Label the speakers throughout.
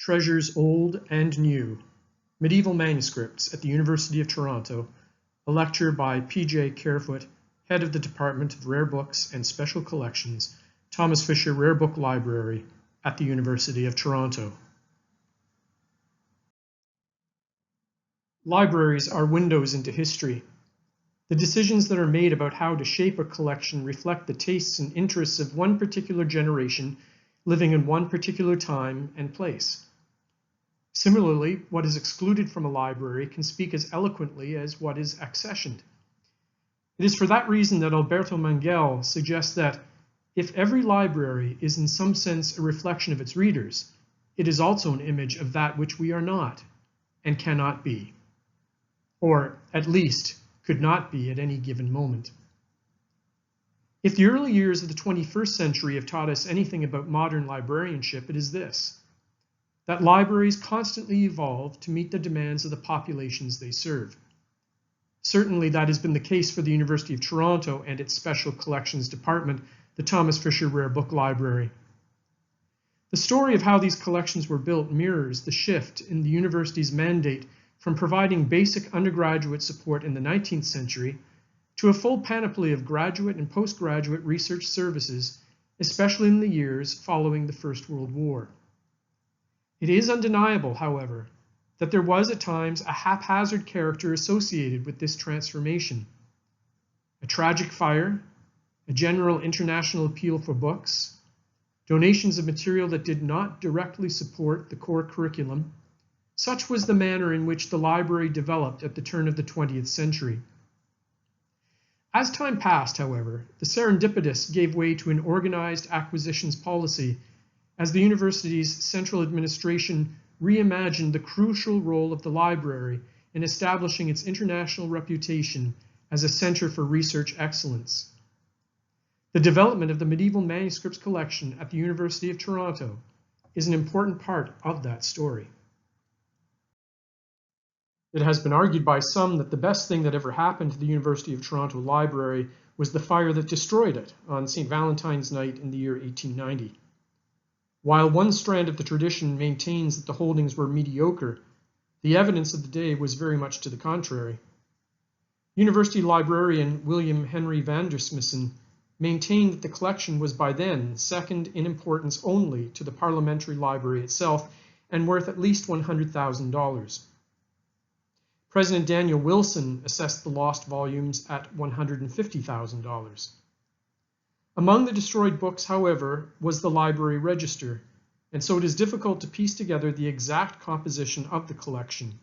Speaker 1: Treasures Old and New, Medieval Manuscripts at the University of Toronto, a lecture by P.J. Carefoot, Head of the Department of Rare Books and Special Collections, Thomas Fisher Rare Book Library at the University of Toronto. Libraries are windows into history. The decisions that are made about how to shape a collection reflect the tastes and interests of one particular generation living in one particular time and place. Similarly, what is excluded from a library can speak as eloquently as what is accessioned. It is for that reason that Alberto Mangel suggests that if every library is in some sense a reflection of its readers, it is also an image of that which we are not and cannot be, or at least could not be at any given moment. If the early years of the 21st century have taught us anything about modern librarianship, it is this: that libraries constantly evolve to meet the demands of the populations they serve. Certainly that has been the case for the University of Toronto and its Special Collections Department, the Thomas Fisher Rare Book Library. The story of how these collections were built mirrors the shift in the university's mandate from providing basic undergraduate support in the 19th century to a full panoply of graduate and postgraduate research services, especially in the years following the First World War. It is undeniable, however, that there was at times a haphazard character associated with this transformation. A tragic fire, a general international appeal for books, donations of material that did not directly support the core curriculum. Such was the manner in which the library developed at the turn of the 20th century. As time passed, however, the serendipitous gave way to an organized acquisitions policy as the university's central administration reimagined the crucial role of the library in establishing its international reputation as a center for research excellence. The development of the Medieval Manuscripts collection at the University of Toronto is an important part of that story. It has been argued by some that the best thing that ever happened to the University of Toronto Library was the fire that destroyed it on St. Valentine's Night in the year 1890. While one strand of the tradition maintains that the holdings were mediocre, the evidence of the day was very much to the contrary. University librarian William Henry Vandersmissen maintained that the collection was by then second in importance only to the Parliamentary Library itself and worth at least $100,000. President Daniel Wilson assessed the lost volumes at $150,000. Among the destroyed books, however, was the library register, and so it is difficult to piece together the exact composition of the collection.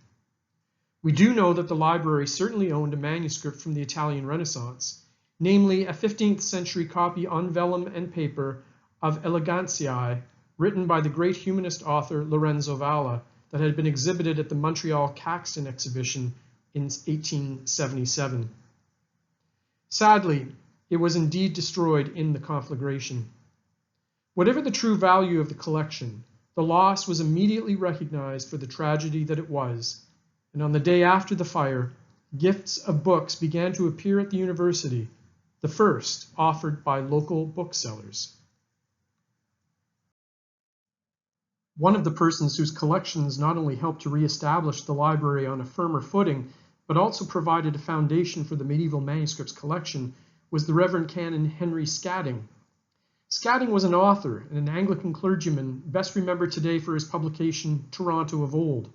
Speaker 1: We do know that the library certainly owned a manuscript from the Italian Renaissance, namely a 15th century copy on vellum and paper of Elegantiae, written by the great humanist author Lorenzo Valla, that had been exhibited at the Montreal Caxton exhibition in 1877. Sadly, it was indeed destroyed in the conflagration. Whatever the true value of the collection, the loss was immediately recognized for the tragedy that it was, and on the day after the fire, gifts of books began to appear at the university, the first offered by local booksellers. One of the persons whose collections not only helped to re-establish the library on a firmer footing, but also provided a foundation for the Medieval Manuscripts collection was the Reverend Canon Henry Scadding. Scadding was an author and an Anglican clergyman best remembered today for his publication Toronto of Old.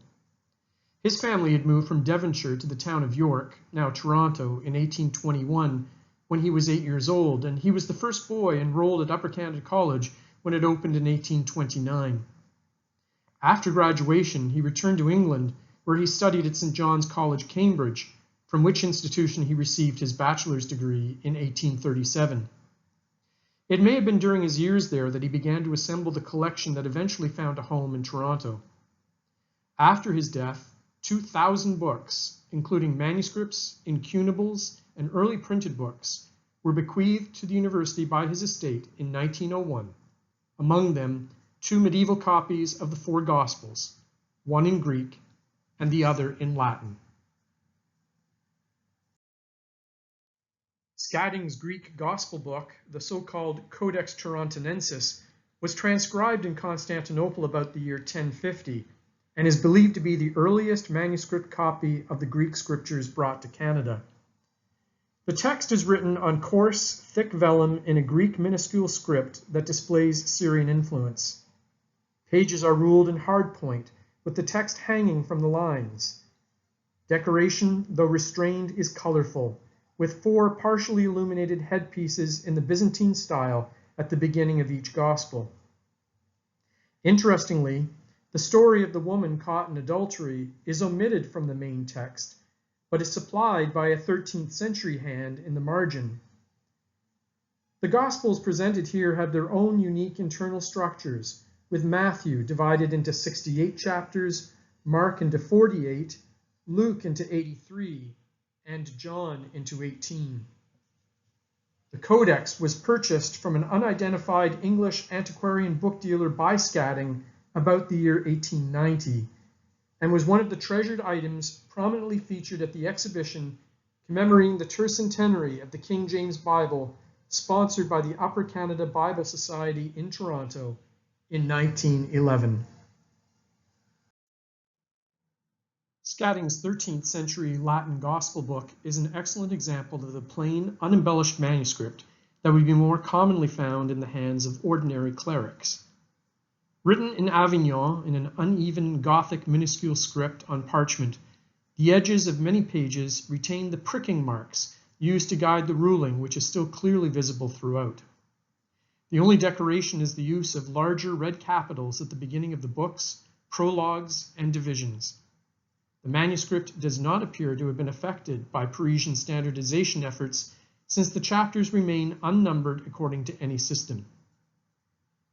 Speaker 1: His family had moved from Devonshire to the town of York, now Toronto, in 1821 when he was 8 years old, and he was the first boy enrolled at Upper Canada College when it opened in 1829. After graduation, he returned to England, where he studied at St. John's College, Cambridge, from which institution he received his bachelor's degree in 1837. It may have been during his years there that he began to assemble the collection that eventually found a home in Toronto. After his death, 2,000 books, including manuscripts, incunables, and early printed books, were bequeathed to the university by his estate in 1901, among them 2 medieval copies of the 4 Gospels, one in Greek and the other in Latin. Scadding's Greek Gospel book, the so-called Codex Torontonensis, was transcribed in Constantinople about the year 1050 and is believed to be the earliest manuscript copy of the Greek scriptures brought to Canada. The text is written on coarse, thick vellum in a Greek minuscule script that displays Syrian influence. Pages are ruled in hard point, with the text hanging from the lines. Decoration, though restrained, is colorful, with 4 partially illuminated headpieces in the Byzantine style at the beginning of each gospel. Interestingly, the story of the woman caught in adultery is omitted from the main text, but is supplied by a 13th century hand in the margin. The Gospels presented here have their own unique internal structures, with Matthew divided into 68 chapters, Mark into 48, Luke into 83, and John into 18. The Codex was purchased from an unidentified English antiquarian book dealer by Scatting about the year 1890, and was one of the treasured items prominently featured at the exhibition commemorating the tercentenary of the King James Bible, sponsored by the Upper Canada Bible Society in Toronto in 1911. Scatting's 13th century Latin Gospel book is an excellent example of the plain, unembellished manuscript that would be more commonly found in the hands of ordinary clerics. Written in Avignon in an uneven Gothic minuscule script on parchment, the edges of many pages retain the pricking marks used to guide the ruling, which is still clearly visible throughout. The only decoration is the use of larger red capitals at the beginning of the books, prologues, and divisions. The manuscript does not appear to have been affected by Parisian standardization efforts, since the chapters remain unnumbered according to any system.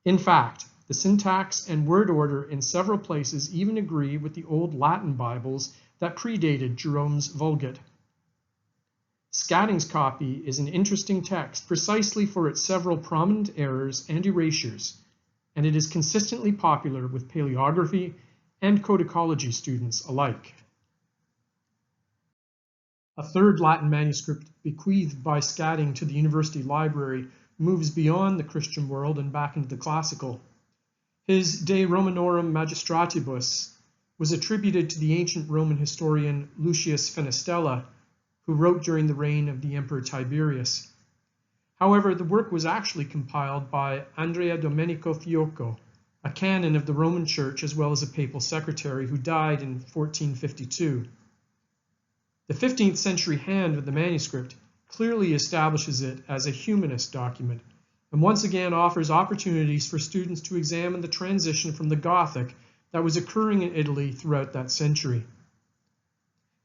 Speaker 1: In fact, the syntax and word order in several places even agree with the old Latin Bibles that predated Jerome's Vulgate. Scatting's copy is an interesting text precisely for its several prominent errors and erasures, and it is consistently popular with paleography and codicology students alike. A third Latin manuscript bequeathed by Scatting to the University Library moves beyond the Christian world and back into the classical. His De Romanorum Magistratibus was attributed to the ancient Roman historian Lucius Fenestella, who wrote during the reign of the Emperor Tiberius. However, the work was actually compiled by Andrea Domenico Fiocco, a canon of the Roman Church as well as a papal secretary who died in 1452. The 15th century hand of the manuscript clearly establishes it as a humanist document, and once again offers opportunities for students to examine the transition from the Gothic that was occurring in Italy throughout that century.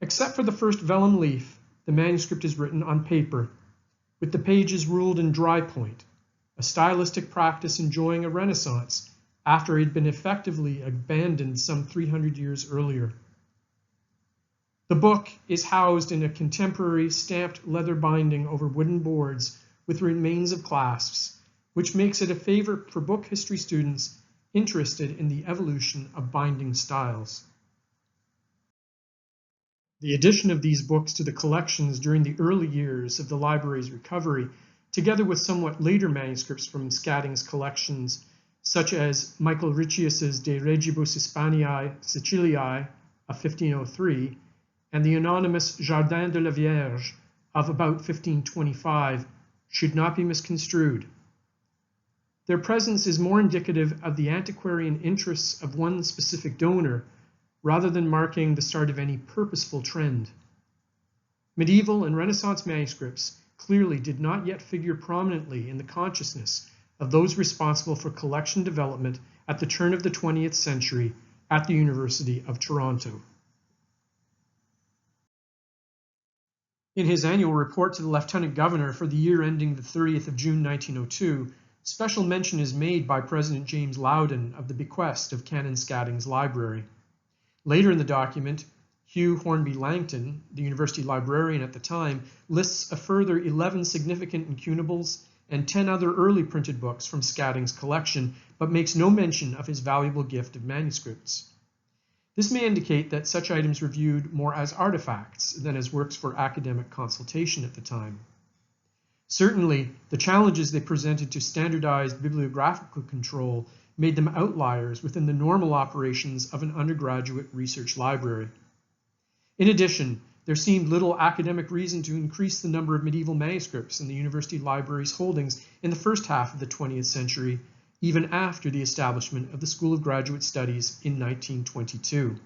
Speaker 1: Except for the first vellum leaf, the manuscript is written on paper, with the pages ruled in dry point, a stylistic practice enjoying a renaissance after it had been effectively abandoned some 300 years earlier. The book is housed in a contemporary stamped leather binding over wooden boards with remains of clasps, which makes it a favorite for book history students interested in the evolution of binding styles. The addition of these books to the collections during the early years of the library's recovery, together with somewhat later manuscripts from Scatting's collections, such as Michael Riccius's De Regibus Hispaniae Siciliae of 1503, and the anonymous Jardin de la Vierge of about 1525, should not be misconstrued. Their presence is more indicative of the antiquarian interests of one specific donor, rather than marking the start of any purposeful trend. Medieval and Renaissance manuscripts clearly did not yet figure prominently in the consciousness of those responsible for collection development at the turn of the 20th century at the University of Toronto. In his annual report to the Lieutenant Governor for the year ending the 30th of June 1902, special mention is made by President James Loudon of the bequest of Canon Scatting's library. Later in the document, Hugh Hornby Langton, the university librarian at the time, lists a further 11 significant incunables and 10 other early printed books from Scatting's collection, but makes no mention of his valuable gift of manuscripts. This may indicate that such items were viewed more as artifacts than as works for academic consultation at the time. Certainly, the challenges they presented to standardized bibliographical control made them outliers within the normal operations of an undergraduate research library. In addition, there seemed little academic reason to increase the number of medieval manuscripts in the university library's holdings in the first half of the 20th century, even after the establishment of the School of Graduate Studies in 1922.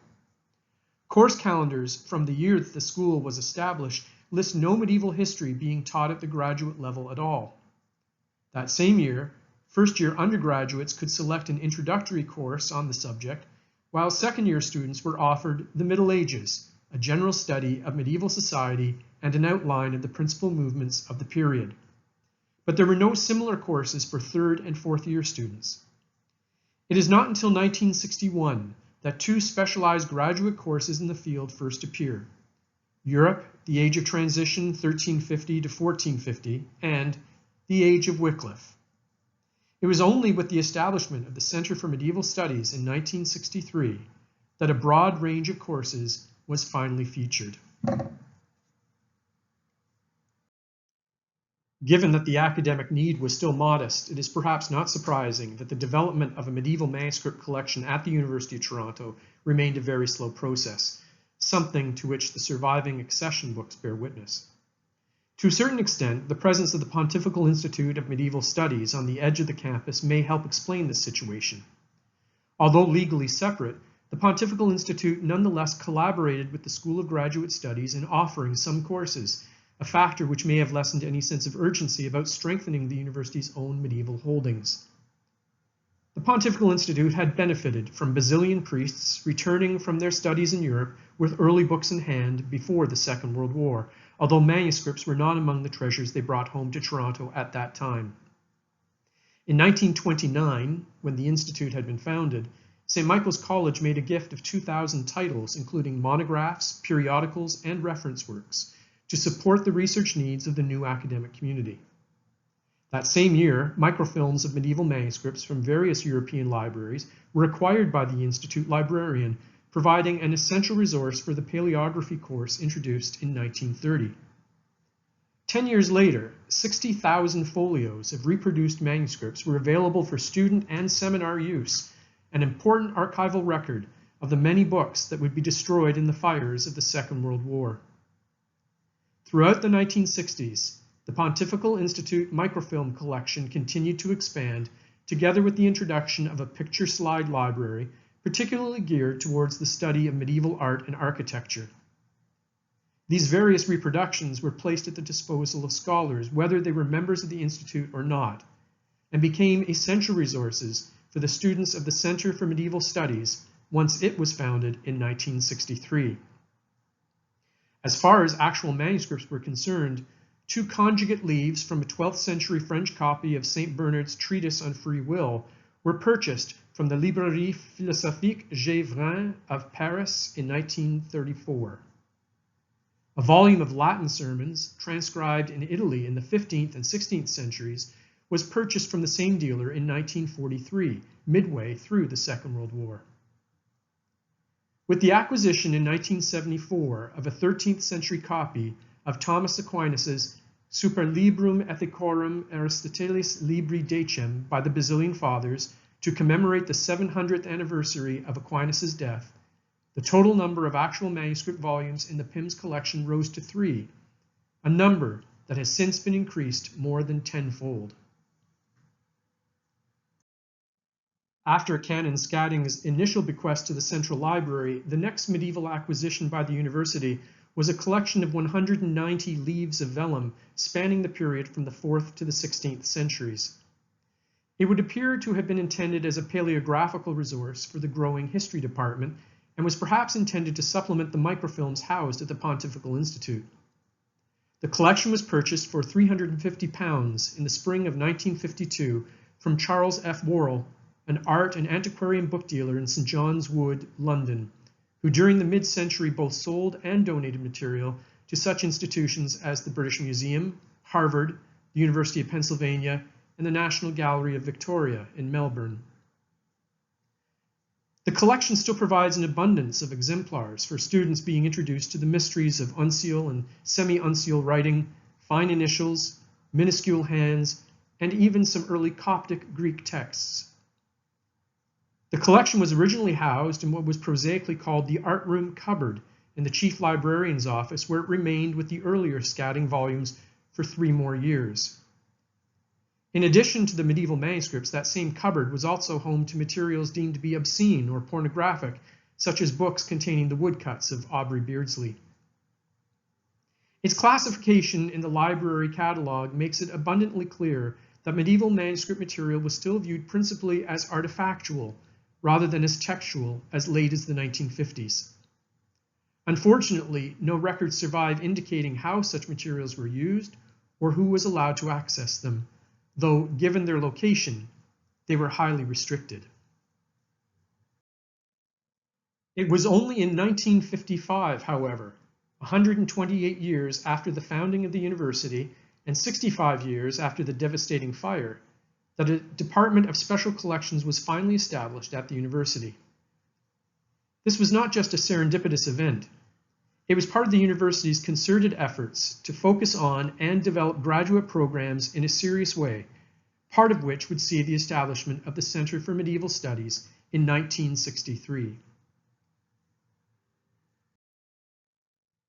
Speaker 1: Course calendars from the year that the school was established list no medieval history being taught at the graduate level at all. That same year, first-year undergraduates could select an introductory course on the subject, while second-year students were offered the Middle Ages, a general study of medieval society and an outline of the principal movements of the period. But there were no similar courses for third and fourth-year students. It is not until 1961 that two specialized graduate courses in the field first appear: Europe, the Age of Transition 1350 to 1450, and the Age of Wycliffe. It was only with the establishment of the Center for Medieval Studies in 1963 that a broad range of courses was finally featured. Given that the academic need was still modest, it is perhaps not surprising that the development of a medieval manuscript collection at the University of Toronto remained a very slow process, something to which the surviving accession books bear witness. To a certain extent, the presence of the Pontifical Institute of Medieval Studies on the edge of the campus may help explain this situation. Although legally separate, the Pontifical Institute nonetheless collaborated with the School of Graduate Studies in offering some courses, a factor which may have lessened any sense of urgency about strengthening the university's own medieval holdings. The Pontifical Institute had benefited from Basilian priests returning from their studies in Europe with early books in hand before the Second World War, although manuscripts were not among the treasures they brought home to Toronto at that time. In 1929, when the Institute had been founded, St. Michael's College made a gift of 2,000 titles, including monographs, periodicals, and reference works, to support the research needs of the new academic community. That same year, microfilms of medieval manuscripts from various European libraries were acquired by the Institute librarian, providing an essential resource for the paleography course introduced in 1930. 10 years later, 60,000 folios of reproduced manuscripts were available for student and seminar use, an important archival record of the many books that would be destroyed in the fires of the Second World War. Throughout the 1960s, the Pontifical Institute microfilm collection continued to expand, together with the introduction of a picture slide library, particularly geared towards the study of medieval art and architecture. These various reproductions were placed at the disposal of scholars, whether they were members of the Institute or not, and became essential resources for the students of the Center for Medieval Studies once it was founded in 1963. As far as actual manuscripts were concerned, 2 conjugate leaves from a 12th century French copy of St. Bernard's Treatise on Free Will were purchased from the Librairie Philosophique Gévrin of Paris in 1934. A volume of Latin sermons, transcribed in Italy in the 15th and 16th centuries, was purchased from the same dealer in 1943, midway through the Second World War. With the acquisition in 1974 of a 13th century copy of Thomas Aquinas' Super Librum Ethicorum Aristotelis Libri Decem by the Basilian Fathers to commemorate the 700th anniversary of Aquinas' death, the total number of actual manuscript volumes in the PIMS collection rose to 3, a number that has since been increased more than tenfold. After Canon Scatting's initial bequest to the Central Library, the next medieval acquisition by the university was a collection of 190 leaves of vellum spanning the period from the 4th to the 16th centuries. It would appear to have been intended as a paleographical resource for the growing history department and was perhaps intended to supplement the microfilms housed at the Pontifical Institute. The collection was purchased for £350 in the spring of 1952 from Charles F. Worrell, an art and antiquarian book dealer in St. John's Wood, London, who during the mid-century both sold and donated material to such institutions as the British Museum, Harvard, the University of Pennsylvania, and the National Gallery of Victoria in Melbourne. The collection still provides an abundance of exemplars for students being introduced to the mysteries of uncial and semi-uncial writing, fine initials, minuscule hands, and even some early Coptic Greek texts. The collection was originally housed in what was prosaically called the art room cupboard in the chief librarian's office, where it remained with the earlier scatting volumes for 3 more years. In addition to the medieval manuscripts, that same cupboard was also home to materials deemed to be obscene or pornographic, such as books containing the woodcuts of Aubrey Beardsley. Its classification in the library catalogue makes it abundantly clear that medieval manuscript material was still viewed principally as artifactual, rather than as textual, as late as the 1950s. Unfortunately, no records survive indicating how such materials were used or who was allowed to access them, though, given their location, they were highly restricted. It was only in 1955, however, 128 years after the founding of the university and 65 years after the devastating fire, that a Department of Special Collections was finally established at the university. This was not just a serendipitous event. It was part of the university's concerted efforts to focus on and develop graduate programs in a serious way, part of which would see the establishment of the Center for Medieval Studies in 1963.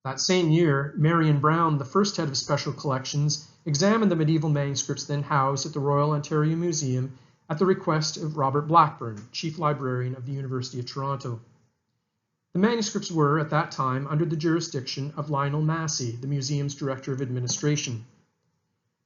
Speaker 1: That same year, Marion Brown, the first head of Special Collections, examined the medieval manuscripts then housed at the Royal Ontario Museum at the request of Robert Blackburn, Chief Librarian of the University of Toronto. The manuscripts were, at that time, under the jurisdiction of Lionel Massey, the museum's Director of Administration.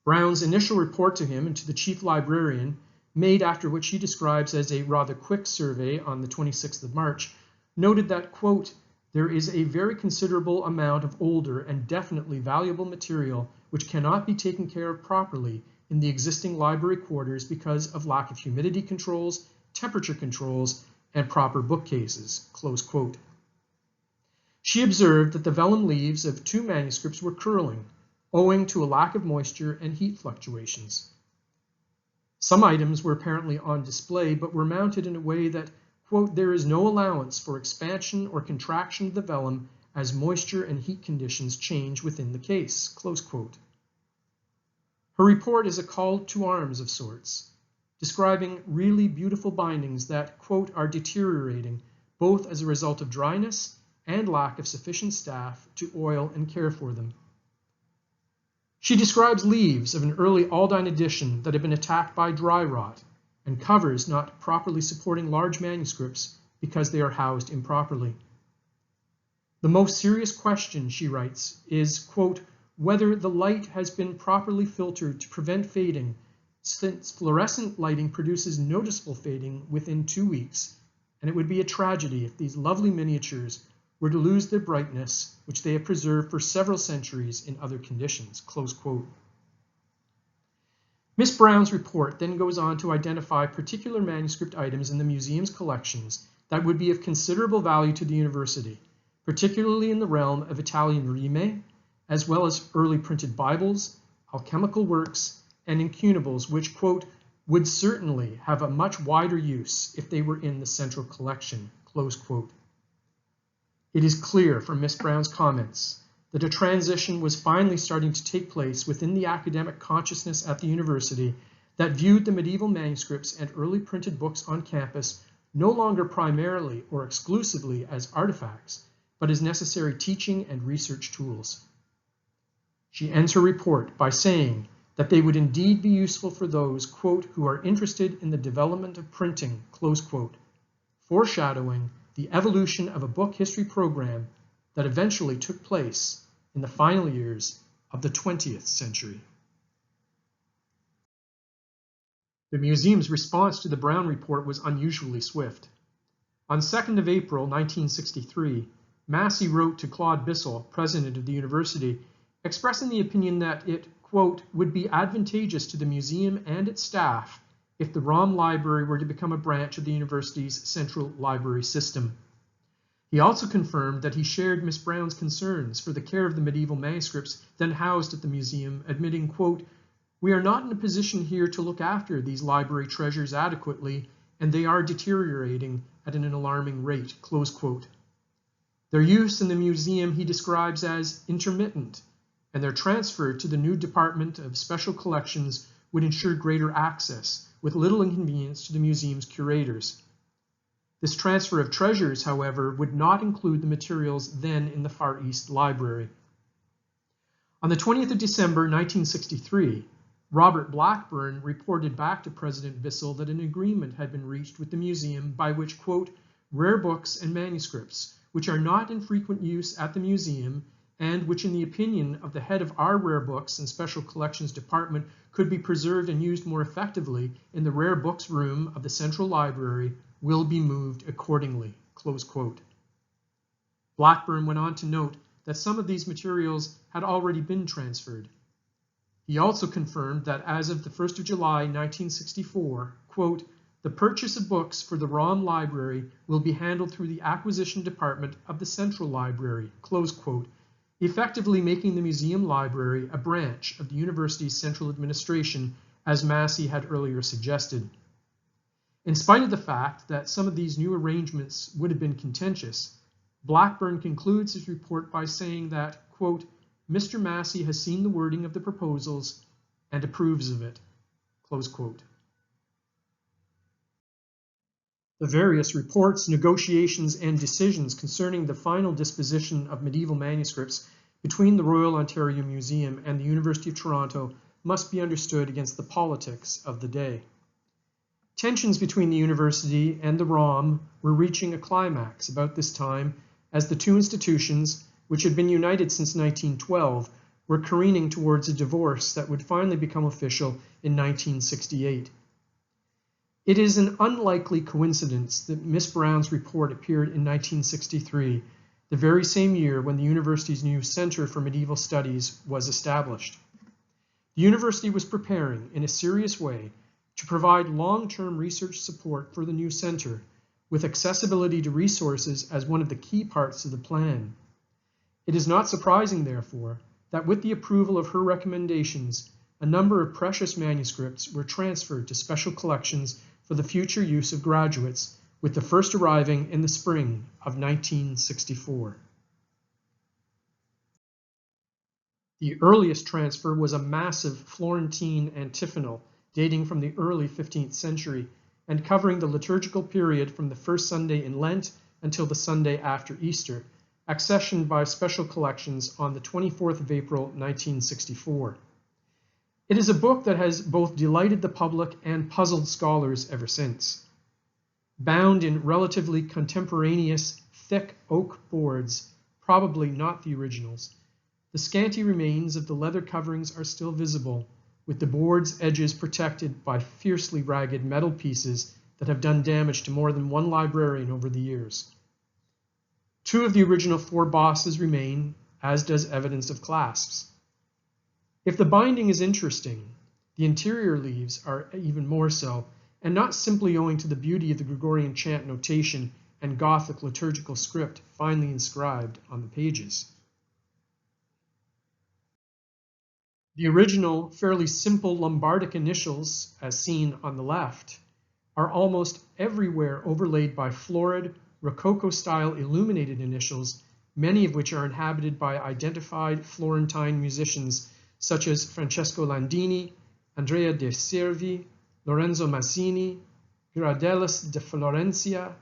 Speaker 1: Brown's initial report to him and to the Chief Librarian, made after what she describes as a rather quick survey on the 26th of March, noted that, quote, "There is a very considerable amount of older and definitely valuable material which cannot be taken care of properly in the existing library quarters because of lack of humidity controls, temperature controls, and proper bookcases," close quote. She observed that the vellum leaves of 2 manuscripts were curling, owing to a lack of moisture and heat fluctuations. Some items were apparently on display, but were mounted in a way that, quote, "There is no allowance for expansion or contraction of the vellum as moisture and heat conditions change within the case," close quote. Her report is a call to arms of sorts, describing really beautiful bindings that, quote, "are deteriorating both as a result of dryness and lack of sufficient staff to oil and care for them." She describes leaves of an early Aldine edition that have been attacked by dry rot, and covers not properly supporting large manuscripts because they are housed improperly. The most serious question, she writes, is, quote, "whether the light has been properly filtered to prevent fading, since fluorescent lighting produces noticeable fading within 2 weeks, and it would be a tragedy if these lovely miniatures were to lose their brightness, which they have preserved for several centuries in other conditions," close quote. Miss Brown's report then goes on to identify particular manuscript items in the museum's collections that would be of considerable value to the university, particularly in the realm of Italian rime, as well as early printed Bibles, alchemical works, and incunables which, quote, "would certainly have a much wider use if they were in the central collection," close quote. It is clear from Miss Brown's comments that a transition was finally starting to take place within the academic consciousness at the university that viewed the medieval manuscripts and early printed books on campus no longer primarily or exclusively as artifacts, but as necessary teaching and research tools. She ends her report by saying that they would indeed be useful for those, quote, "who are interested in the development of printing," close quote, foreshadowing the evolution of a book history program that eventually took place in the final years of the 20th century. The museum's response to the Brown report was unusually swift. On 2nd of April 1963, Massey wrote to Claude Bissell, president of the university, expressing the opinion that it, quote, "would be advantageous to the museum and its staff if the ROM library were to become a branch of the university's central library system." He also confirmed that he shared Miss Brown's concerns for the care of the medieval manuscripts then housed at the museum, admitting, quote, "We are not in a position here to look after these library treasures adequately, and they are deteriorating at an alarming rate," close quote. Their use in the museum he describes as intermittent, and their transfer to the new Department of Special Collections would ensure greater access, with little inconvenience to the museum's curators. This transfer of treasures, however, would not include the materials then in the Far East Library. On the 20th of December 1963, Robert Blackburn reported back to President Bissell that an agreement had been reached with the museum by which, quote, rare books and manuscripts, which are not in frequent use at the museum, and which in the opinion of the head of our rare books and special collections department could be preserved and used more effectively in the rare books room of the Central Library, will be moved accordingly, close quote. Blackburn went on to note that some of these materials had already been transferred. He also confirmed that as of the 1st of July 1964, quote, the purchase of books for the ROM library will be handled through the acquisition department of the Central Library, close quote, effectively making the museum library a branch of the university's central administration, as Massey had earlier suggested. In spite of the fact that some of these new arrangements would have been contentious, Blackburn concludes his report by saying that, quote, Mr. Massey has seen the wording of the proposals and approves of it, close quote. The various reports, negotiations, and decisions concerning the final disposition of medieval manuscripts between the Royal Ontario Museum and the University of Toronto must be understood against the politics of the day. Tensions between the university and the ROM were reaching a climax about this time as the two institutions, which had been united since 1912, were careening towards a divorce that would finally become official in 1968. It is an unlikely coincidence that Miss Brown's report appeared in 1963, the very same year when the university's new Center for Medieval Studies was established. The university was preparing, in a serious way, to provide long-term research support for the new center, with accessibility to resources as one of the key parts of the plan. It is not surprising, therefore, that with the approval of her recommendations, a number of precious manuscripts were transferred to special collections for the future use of graduates, with the first arriving in the spring of 1964. The earliest transfer was a massive Florentine antiphonal dating from the early 15th century and covering the liturgical period from the first Sunday in Lent until the Sunday after Easter, accessioned by special collections on the 24th of April 1964. It is a book that has both delighted the public and puzzled scholars ever since. Bound in relatively contemporaneous, thick oak boards, probably not the originals, the scanty remains of the leather coverings are still visible, with the board's edges protected by fiercely ragged metal pieces that have done damage to more than one librarian over the years. Two of the original four bosses remain, as does evidence of clasps. If the binding is interesting, the interior leaves are even more so, and not simply owing to the beauty of the Gregorian chant notation and Gothic liturgical script finely inscribed on the pages. The original, fairly simple Lombardic initials, as seen on the left, are almost everywhere overlaid by florid, Rococo-style illuminated initials, many of which are inhabited by identified Florentine musicians such as Francesco Landini, Andrea de Servi, Lorenzo Mazzini, Girardellis de Florencia,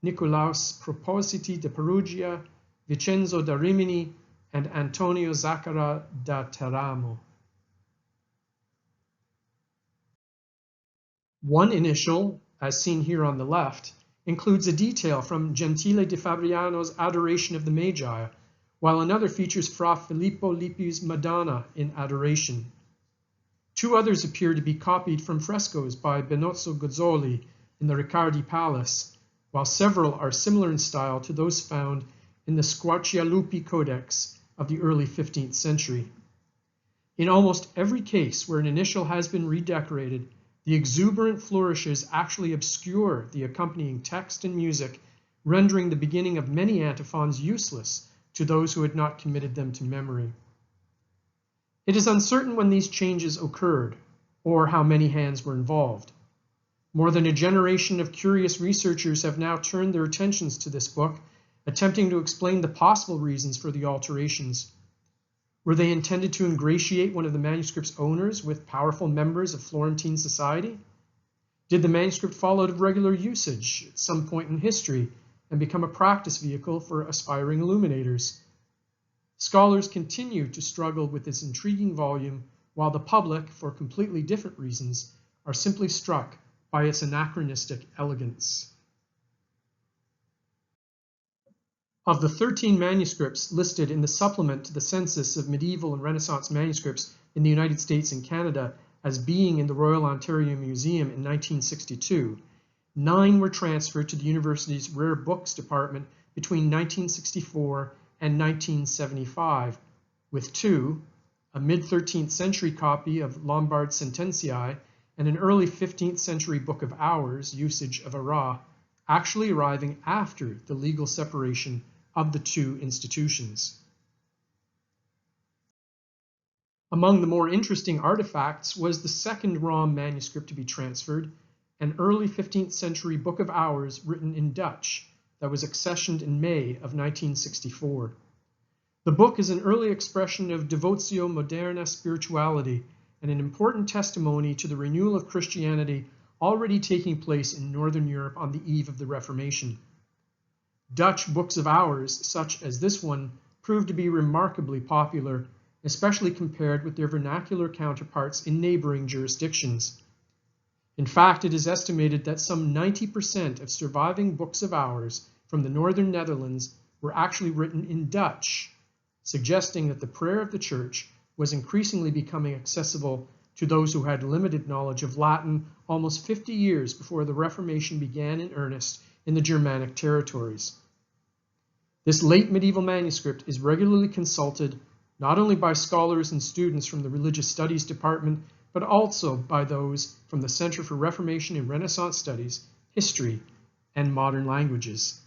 Speaker 1: Nicolaus Propositi de Perugia, Vincenzo da Rimini, and Antonio Zaccara da Teramo. One initial, as seen here on the left, includes a detail from Gentile de Fabriano's Adoration of the Magi, while another features Fra Filippo Lippi's Madonna in Adoration. Two others appear to be copied from frescoes by Benozzo Gozzoli in the Riccardi Palace, while several are similar in style to those found in the Squarcialupi Codex of the early 15th century. In almost every case where an initial has been redecorated, the exuberant flourishes actually obscure the accompanying text and music, rendering the beginning of many antiphons useless to those who had not committed them to memory. It is uncertain when these changes occurred, or how many hands were involved. More than a generation of curious researchers have now turned their attentions to this book, attempting to explain the possible reasons for the alterations. Were they intended to ingratiate one of the manuscript's owners with powerful members of Florentine society? Did the manuscript fall out of regular usage at some point in history and become a practice vehicle for aspiring illuminators? Scholars continue to struggle with this intriguing volume, while the public, for completely different reasons, are simply struck by its anachronistic elegance. Of the 13 manuscripts listed in the supplement to the Census of Medieval and Renaissance Manuscripts in the United States and Canada as being in the Royal Ontario Museum in 1962, 9 were transferred to the university's Rare Books Department between 1964 and 1975, with 2, a mid-13th century copy of Lombard Sententiae and an early 15th century Book of Hours, Usage of Arras, actually arriving after the legal separation of the two institutions. Among the more interesting artifacts was the second Rom manuscript to be transferred, an early 15th century Book of Hours written in Dutch that was accessioned in May of 1964. The book is an early expression of devotio moderna spirituality and an important testimony to the renewal of Christianity already taking place in Northern Europe on the eve of the Reformation. Dutch books of hours, such as this one, proved to be remarkably popular, especially compared with their vernacular counterparts in neighboring jurisdictions. In fact, it is estimated that some 90% of surviving books of hours from the northern Netherlands were actually written in Dutch, suggesting that the prayer of the Church was increasingly becoming accessible to those who had limited knowledge of Latin almost 50 years before the Reformation began in earnest in the Germanic territories. This late medieval manuscript is regularly consulted not only by scholars and students from the Religious Studies Department, but also by those from the Center for Reformation and Renaissance Studies, History, and Modern Languages.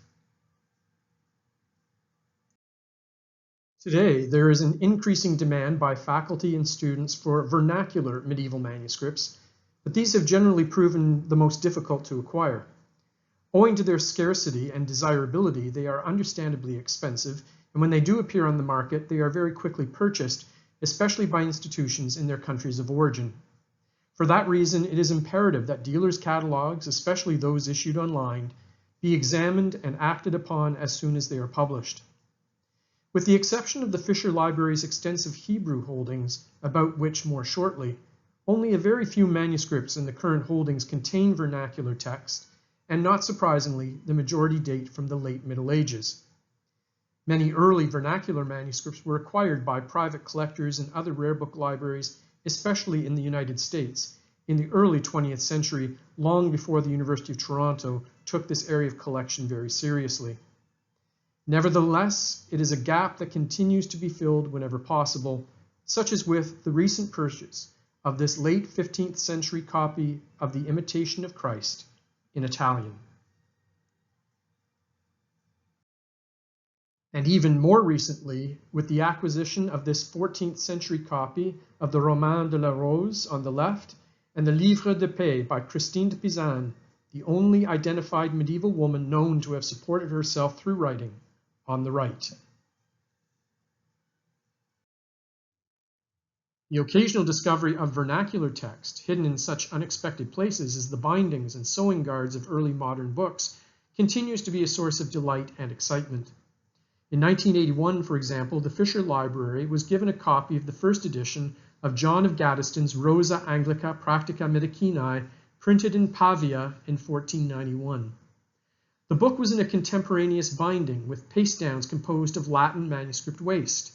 Speaker 1: Today, there is an increasing demand by faculty and students for vernacular medieval manuscripts, but these have generally proven the most difficult to acquire. Owing to their scarcity and desirability, they are understandably expensive, and when they do appear on the market, they are very quickly purchased, especially by institutions in their countries of origin. For that reason, it is imperative that dealers' catalogs, especially those issued online, be examined and acted upon as soon as they are published. With the exception of the Fisher Library's extensive Hebrew holdings, about which more shortly, only a very few manuscripts in the current holdings contain vernacular text, and not surprisingly, the majority date from the late Middle Ages. Many early vernacular manuscripts were acquired by private collectors and other rare book libraries, especially in the United States, in the early 20th century, long before the University of Toronto took this area of collection very seriously. Nevertheless, it is a gap that continues to be filled whenever possible, such as with the recent purchase of this late 15th century copy of the Imitation of Christ in Italian. And even more recently, with the acquisition of this 14th century copy of the Roman de la Rose on the left and the Livre de Paix by Christine de Pizan, the only identified medieval woman known to have supported herself through writing, on the right. The occasional discovery of vernacular text hidden in such unexpected places as the bindings and sewing guards of early modern books continues to be a source of delight and excitement. In 1981, for example, the Fisher Library was given a copy of the first edition of John of Gaddesden's Rosa Anglica Practica Medicinae, printed in Pavia in 1491. The book was in a contemporaneous binding with paste downs composed of Latin manuscript waste.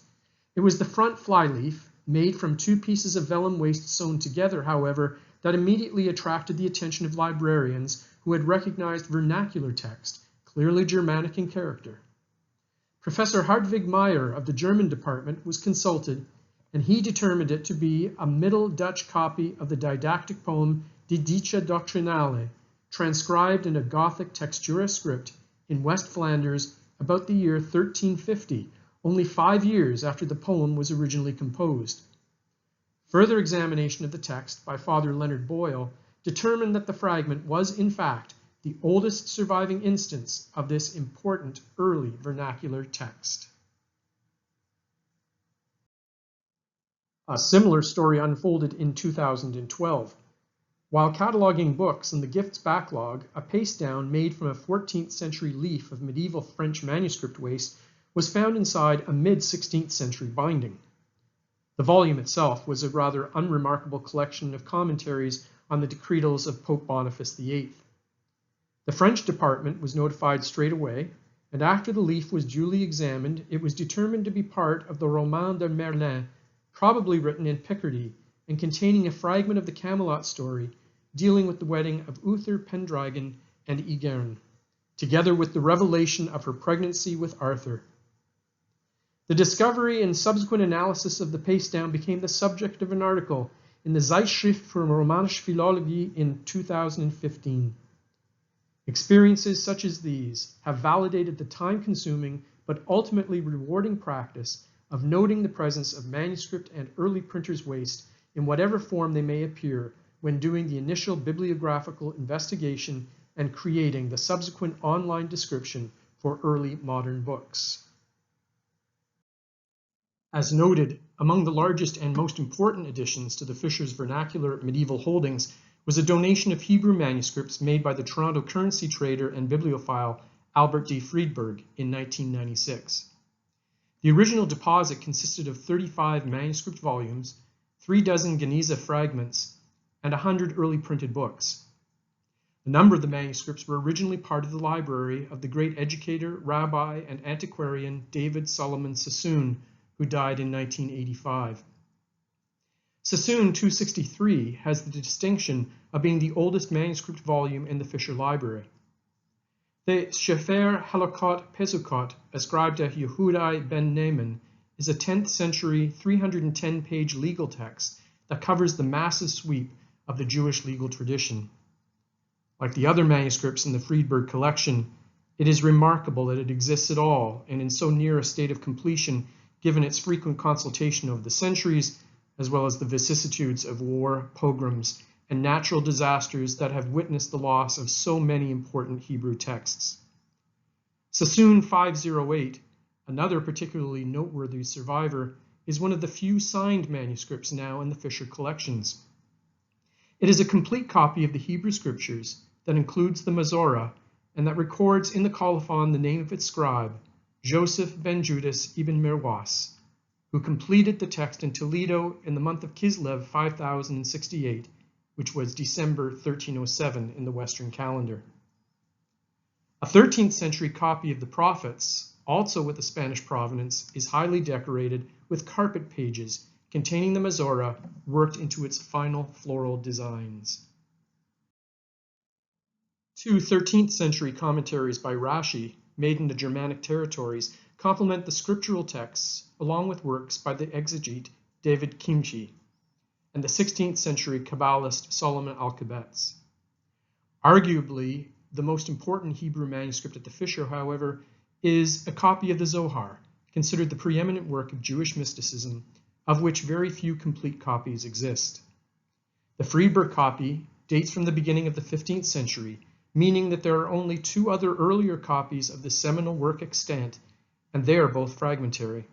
Speaker 1: It was the front flyleaf, made from 2 pieces of vellum waste sewn together, however, that immediately attracted the attention of librarians who had recognized vernacular text, clearly Germanic in character. Professor Hartwig Meyer of the German department was consulted, and he determined it to be a Middle Dutch copy of the didactic poem De Dicha Doctrinale, transcribed in a Gothic textura script in West Flanders about the year 1350, only 5 years after the poem was originally composed. Further examination of the text by Father Leonard Boyle determined that the fragment was, in fact, the oldest surviving instance of this important early vernacular text. A similar story unfolded in 2012. While cataloging books in the gifts backlog, a paste down made from a 14th century leaf of medieval French manuscript waste was found inside a mid-16th century binding. The volume itself was a rather unremarkable collection of commentaries on the decretals of Pope Boniface VIII. The French department was notified straight away, and after the leaf was duly examined, it was determined to be part of the Roman de Merlin, probably written in Picardy and containing a fragment of the Camelot story dealing with the wedding of Uther Pendragon and Igerne, together with the revelation of her pregnancy with Arthur. The discovery and subsequent analysis of the paste down became the subject of an article in the Zeitschrift für Romanische Philologie in 2015. Experiences such as these have validated the time-consuming but ultimately rewarding practice of noting the presence of manuscript and early printers' waste in whatever form they may appear when doing the initial bibliographical investigation and creating the subsequent online description for early modern books. As noted, among the largest and most important additions to the Fisher's vernacular medieval holdings was a donation of Hebrew manuscripts made by the Toronto currency trader and bibliophile Albert D. Friedberg in 1996. The original deposit consisted of 35 manuscript volumes, 3 dozen Geniza fragments, and 100 early printed books. A number of the manuscripts were originally part of the library of the great educator, rabbi, and antiquarian David Solomon Sassoon, who died in 1985. Sassoon 263 has the distinction of being the oldest manuscript volume in the Fisher Library. The Sefer Halakot Pesukot, ascribed to Yehudai ben Naaman, is a 10th century, 310-page legal text that covers the massive sweep of the Jewish legal tradition. Like the other manuscripts in the Friedberg collection, it is remarkable that it exists at all and in so near a state of completion given its frequent consultation over the centuries, as well as the vicissitudes of war, pogroms, and natural disasters that have witnessed the loss of so many important Hebrew texts. Sassoon 508, another particularly noteworthy survivor, is one of the few signed manuscripts now in the Fisher collections. It is a complete copy of the Hebrew Scriptures that includes the Mazorah and that records in the colophon the name of its scribe, Joseph ben Judas ibn Mirwas, who completed the text in Toledo in the month of Kislev 5068, which was December 1307 in the Western calendar. A 13th century copy of the Prophets, also with a Spanish provenance, is highly decorated with carpet pages containing the Mazorah worked into its final floral designs. 2 13th century commentaries by Rashi, made in the Germanic territories, complement the scriptural texts along with works by the exegete David Kimchi and the 16th century Kabbalist Solomon Alkabetz. Arguably, the most important Hebrew manuscript at the Fisher, however, is a copy of the Zohar, considered the preeminent work of Jewish mysticism, of which very few complete copies exist. The Friedberg copy dates from the beginning of the 15th century, meaning that there are only 2 other earlier copies of the seminal work extant, and they are both fragmentary.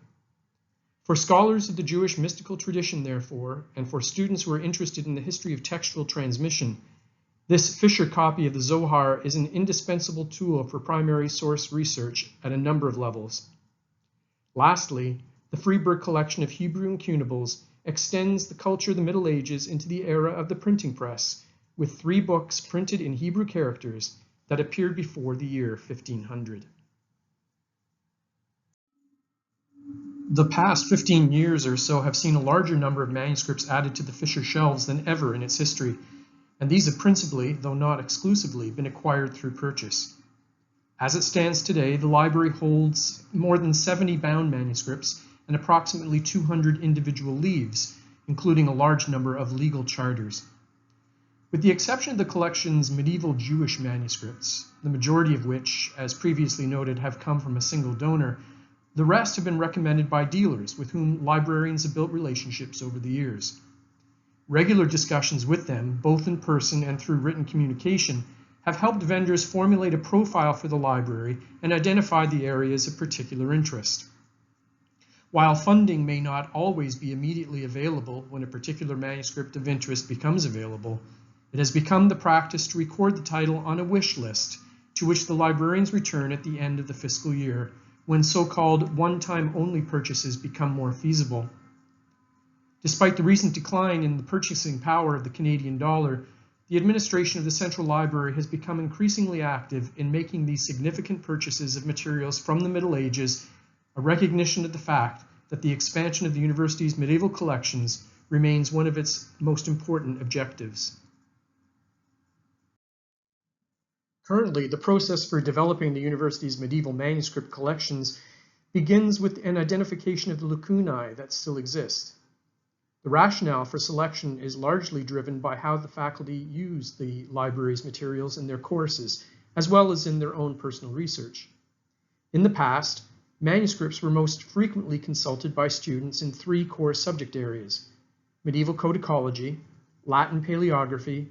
Speaker 1: For scholars of the Jewish mystical tradition, therefore, and for students who are interested in the history of textual transmission, this Fisher copy of the Zohar is an indispensable tool for primary source research at a number of levels. Lastly, the Friedberg collection of Hebrew incunables extends the culture of the Middle Ages into the era of the printing press, with 3 books printed in Hebrew characters that appeared before the year 1500. The past 15 years or so have seen a larger number of manuscripts added to the Fisher shelves than ever in its history, and these have principally, though not exclusively, been acquired through purchase. As it stands today, the library holds more than 70 bound manuscripts and approximately 200 individual leaves, including a large number of legal charters. With the exception of the collection's medieval Jewish manuscripts, the majority of which, as previously noted, have come from a single donor, the rest have been recommended by dealers with whom librarians have built relationships over the years. Regular discussions with them, both in person and through written communication, have helped vendors formulate a profile for the library and identify the areas of particular interest. While funding may not always be immediately available when a particular manuscript of interest becomes available, it has become the practice to record the title on a wish list, to which the librarians return at the end of the fiscal year, when so-called one-time only purchases become more feasible. Despite the recent decline in the purchasing power of the Canadian dollar, the administration of the Central Library has become increasingly active in making these significant purchases of materials from the Middle Ages a recognition of the fact that the expansion of the university's medieval collections remains one of its most important objectives. Currently, the process for developing the university's medieval manuscript collections begins with an identification of the lacunae that still exist. The rationale for selection is largely driven by how the faculty use the library's materials in their courses, as well as in their own personal research. In the past, manuscripts were most frequently consulted by students in three core subject areas: medieval codicology, Latin paleography,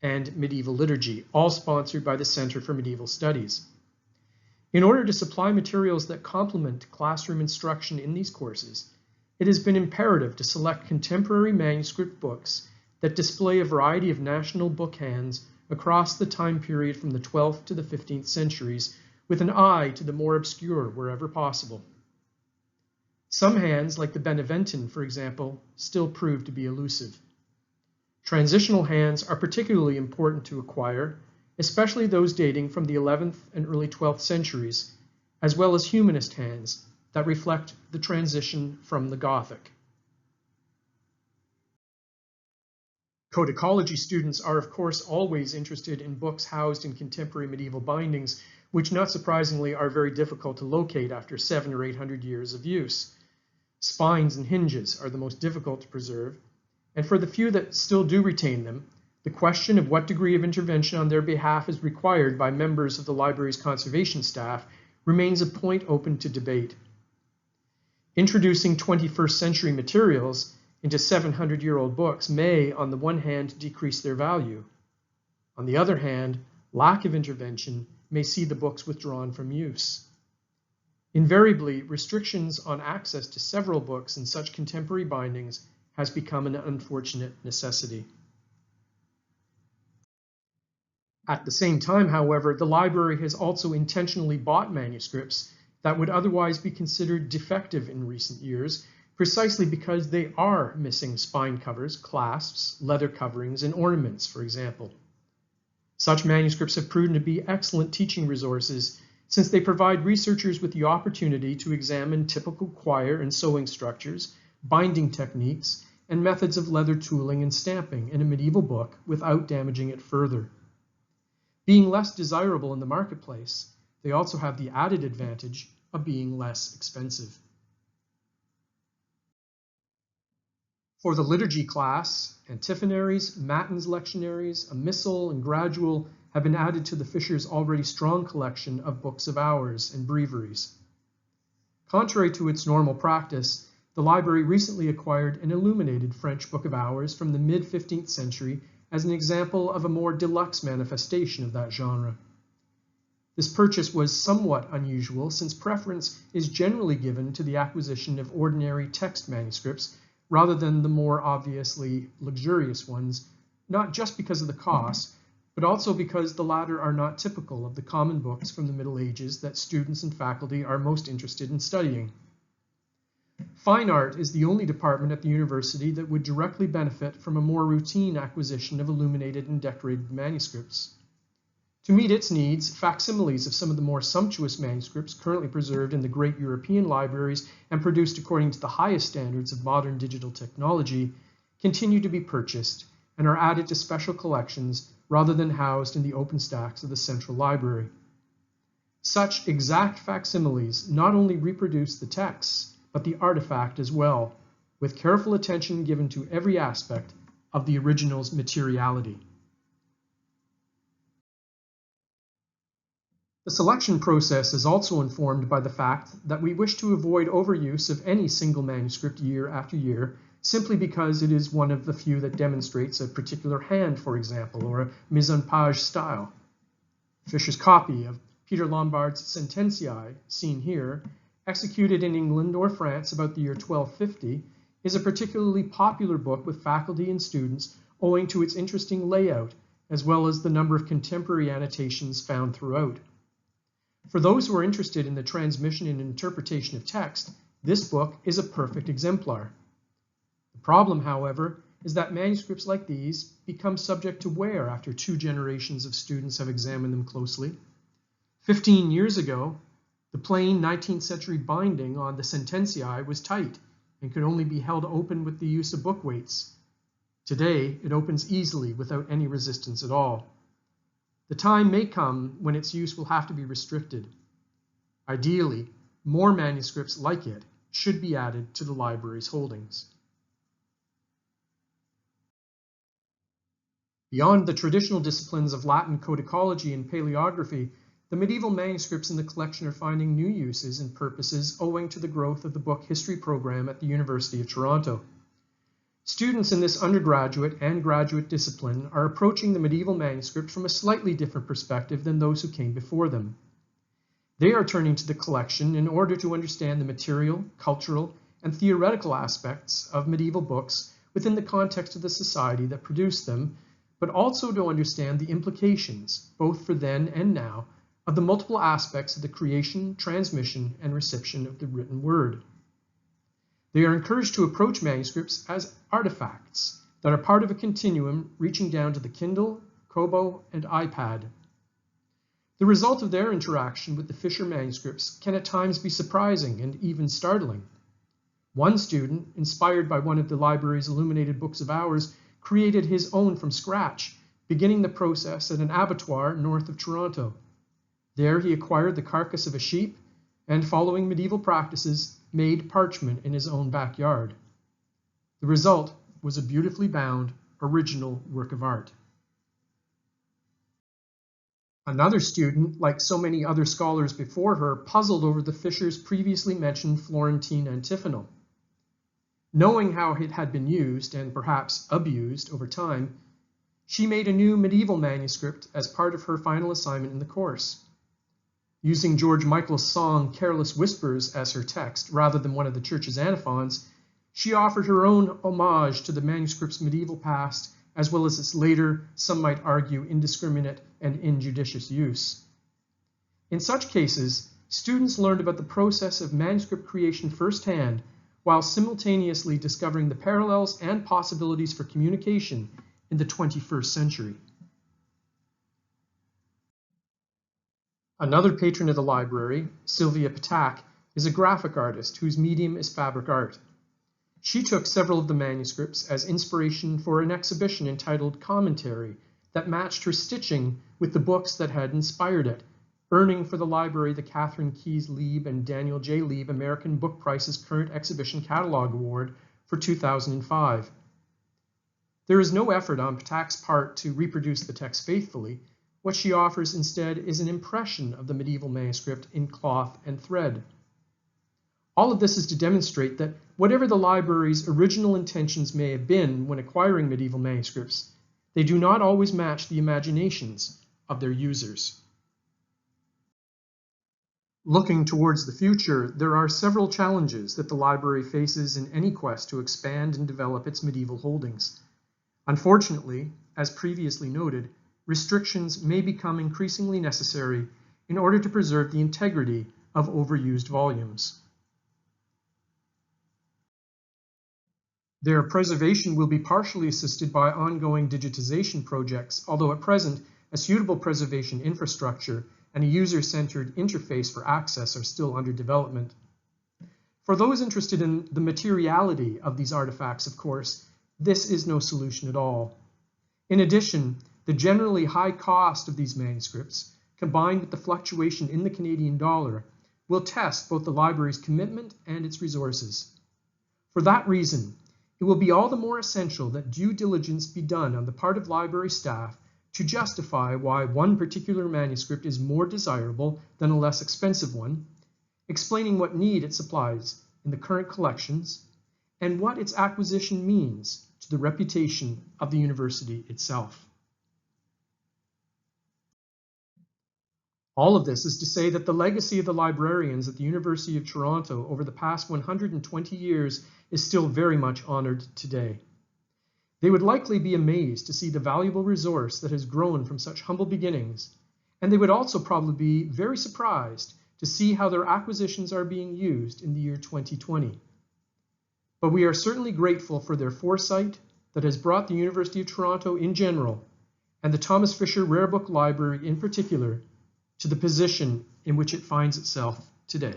Speaker 1: and medieval liturgy, all sponsored by the Center for Medieval Studies. In order to supply materials that complement classroom instruction in these courses, it has been imperative to select contemporary manuscript books that display a variety of national book hands across the time period from the 12th to the 15th centuries, with an eye to the more obscure wherever possible. Some hands, like the Beneventan, for example, still prove to be elusive. Transitional hands are particularly important to acquire, especially those dating from the 11th and early 12th centuries, as well as humanist hands that reflect the transition from the Gothic. Codicology students are, of course, always interested in books housed in contemporary medieval bindings, which, not surprisingly, are very difficult to locate after 700 or 800 years of use. Spines and hinges are the most difficult to preserve, and for the few that still do retain them, the question of what degree of intervention on their behalf is required by members of the library's conservation staff remains a point open to debate. Introducing 21st century materials into 700-year-old books may, on the one hand, decrease their value. On the other hand, lack of intervention may see the books withdrawn from use. Invariably, restrictions on access to several books in such contemporary bindings has become an unfortunate necessity. At the same time, however, the library has also intentionally bought manuscripts that would otherwise be considered defective in recent years, precisely because they are missing spine covers, clasps, leather coverings, and ornaments, for example. Such manuscripts have proven to be excellent teaching resources, since they provide researchers with the opportunity to examine typical quire and sewing structures, binding techniques, and methods of leather tooling and stamping in a medieval book without damaging it further. Being less desirable in the marketplace, they also have the added advantage of being less expensive. For the liturgy class, antiphonaries, matins lectionaries, a missal, and gradual have been added to the Fisher's already strong collection of books of hours and breviaries. Contrary to its normal practice, the library recently acquired an illuminated French book of hours from the mid-15th century as an example of a more deluxe manifestation of that genre. This purchase was somewhat unusual, since preference is generally given to the acquisition of ordinary text manuscripts rather than the more obviously luxurious ones, not just because of the cost, but also because the latter are not typical of the common books from the Middle Ages that students and faculty are most interested in studying. Fine art is the only department at the university that would directly benefit from a more routine acquisition of illuminated and decorated manuscripts. To meet its needs, facsimiles of some of the more sumptuous manuscripts currently preserved in the great European libraries and produced according to the highest standards of modern digital technology continue to be purchased and are added to special collections rather than housed in the open stacks of the Central Library. Such exact facsimiles not only reproduce the texts, but the artifact as well, with careful attention given to every aspect of the original's materiality. The selection process is also informed by the fact that we wish to avoid overuse of any single manuscript year after year, simply because it is one of the few that demonstrates a particular hand, for example, or a mise-en-page style. Fisher's copy of Peter Lombard's Sententiae, seen here, executed in England or France about the year 1250, is a particularly popular book with faculty and students owing to its interesting layout, as well as the number of contemporary annotations found throughout. For those who are interested in the transmission and interpretation of text, this book is a perfect exemplar. The problem, however, is that manuscripts like these become subject to wear after 2 generations of students have examined them closely. 15 years ago, the plain 19th century binding on the Sententiae was tight and could only be held open with the use of book weights. Today, it opens easily without any resistance at all. The time may come when its use will have to be restricted. Ideally, more manuscripts like it should be added to the library's holdings. Beyond the traditional disciplines of Latin codicology and paleography, the medieval manuscripts in the collection are finding new uses and purposes owing to the growth of the book history program at the University of Toronto. Students in this undergraduate and graduate discipline are approaching the medieval manuscript from a slightly different perspective than those who came before them. They are turning to the collection in order to understand the material, cultural, and theoretical aspects of medieval books within the context of the society that produced them, but also to understand the implications, both for then and now, of the multiple aspects of the creation, transmission, and reception of the written word. They are encouraged to approach manuscripts as artifacts that are part of a continuum reaching down to the Kindle, Kobo, and iPad. The result of their interaction with the Fisher manuscripts can at times be surprising and even startling. One student, inspired by one of the library's illuminated books of hours, created his own from scratch, beginning the process at an abattoir north of Toronto. There he acquired the carcass of a sheep and, following medieval practices, made parchment in his own backyard. The result was a beautifully bound, original work of art. Another student, like so many other scholars before her, puzzled over the Fisher's previously mentioned Florentine antiphonal. Knowing how it had been used, and perhaps abused, over time, she made a new medieval manuscript as part of her final assignment in the course. Using George Michael's song Careless Whispers as her text, rather than one of the church's antiphons, she offered her own homage to the manuscript's medieval past, as well as its later, some might argue, indiscriminate and injudicious use. In such cases, students learned about the process of manuscript creation firsthand, while simultaneously discovering the parallels and possibilities for communication in the 21st century. Another patron of the library, Sylvia Patak, is a graphic artist whose medium is fabric art. She took several of the manuscripts as inspiration for an exhibition entitled Commentary that matched her stitching with the books that had inspired it, earning for the library the Catherine Keyes Lieb and Daniel J. Lieb American Book Prize's Current Exhibition Catalog Award for 2005. There is no effort on Patak's part to reproduce the text faithfully. What she offers instead is an impression of the medieval manuscript in cloth and thread. All of this is to demonstrate that whatever the library's original intentions may have been when acquiring medieval manuscripts, they do not always match the imaginations of their users. Looking towards the future, there are several challenges that the library faces in any quest to expand and develop its medieval holdings. Unfortunately, as previously noted, restrictions may become increasingly necessary in order to preserve the integrity of overused volumes. Their preservation will be partially assisted by ongoing digitization projects, although at present, a suitable preservation infrastructure and a user-centered interface for access are still under development. For those interested in the materiality of these artifacts, of course, this is no solution at all. In addition, the generally high cost of these manuscripts, combined with the fluctuation in the Canadian dollar, will test both the library's commitment and its resources. For that reason, it will be all the more essential that due diligence be done on the part of library staff to justify why one particular manuscript is more desirable than a less expensive one, explaining what need it supplies in the current collections, and what its acquisition means to the reputation of the university itself. All of this is to say that the legacy of the librarians at the University of Toronto over the past 120 years is still very much honored today. They would likely be amazed to see the valuable resource that has grown from such humble beginnings, and they would also probably be very surprised to see how their acquisitions are being used in the year 2020. But we are certainly grateful for their foresight that has brought the University of Toronto in general, and the Thomas Fisher Rare Book Library in particular, to the position in which it finds itself today.